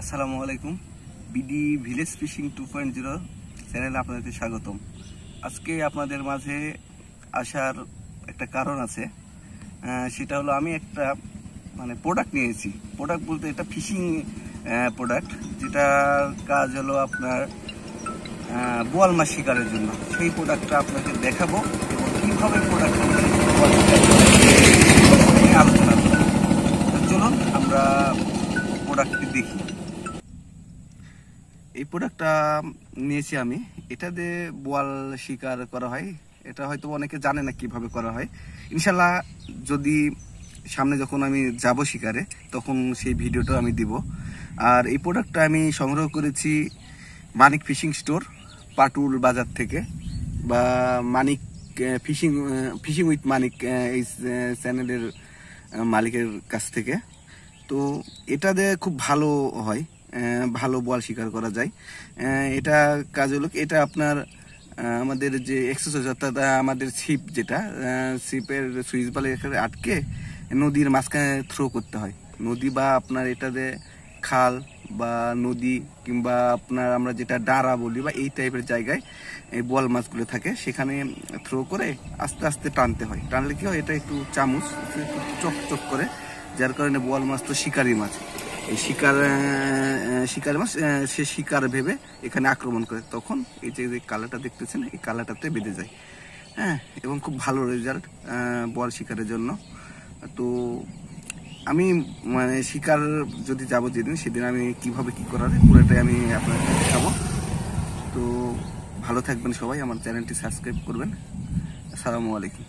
আসসালামু আলাইকুম। BD village fishing 2.0 চ্যানেলে আপনাদের স্বাগতম। আজকে আপনাদের মাঝে আসার একটা কারণ আছে, সেটা হলো আমি একটা প্রোডাক্ট নিয়েছি। প্রোডাক্ট বলতে এটা ফিশিং প্রোডাক্ট, যেটার কাজ হলো আপনার বোয়াল মাছ শিকারের জন্য। সেই প্রোডাক্টটা আপনাকে দেখাবো এবং কীভাবে প্রোডাক্টটা আলোচনা করব। চলুন আমরা প্রোডাক্টটি দেখি। এই প্রোডাক্টটা নিয়েছি আমি, এটা দিয়ে বোয়াল শিকার করা হয়। এটা হয়তো অনেকে জানে না কিভাবে করা হয়। ইনশাল্লাহ যদি সামনে যখন আমি যাব শিকারে তখন সেই ভিডিওটা আমি দিব। আর এই প্রোডাক্টটা আমি সংগ্রহ করেছি মানিক ফিশিং স্টোর, পাটুল বাজার থেকে, বা মানিক ফিশিং উইথ মানিক এই চ্যানেলের মালিকের কাছ থেকে। তো এটা দিয়ে খুব ভালো হয়, ভালো বোয়াল শিকার করা যায়। এটা কাজ হলো এটা আপনার আমাদের যে এক্সারসাইজ, অর্থাৎ আমাদের ছিপ, যেটা ছিপের সুইচ বালে আটকে নদীর মাঝখানে থ্রো করতে হয়। নদী বা আপনার এটাতে খাল বা নদী, কিংবা আপনার আমরা যেটা ডাঁড়া বলি, বা এই টাইপের জায়গায় এই বোয়াল মাছগুলো থাকে, সেখানে থ্রো করে আস্তে আস্তে টানতে হয়। টানলে কি হয়, এটা একটু চামচ একটু চকচক করে, যার কারণে বোয়াল মাছ তো শিকারি মাছ, এই শিকারি মাছ সে শিকার ভেবে এখানে আক্রমণ করে। তখন এই যে কালারটা দেখতেছেন, এই কালারটাতে বেঁধে যায়। এবং খুব ভালো রেজাল্ট বোয়াল শিকারের জন্য। তো আমি শিকার যদি যাব যেদিন, সেদিন আমি কিভাবে কি করা যায় পুরোটাই আমি আপনাদের দেখাবো। তো ভালো থাকবেন সবাই, আমার চ্যানেলটি সাবস্ক্রাইব করবেন। আসসালামু আলাইকুম।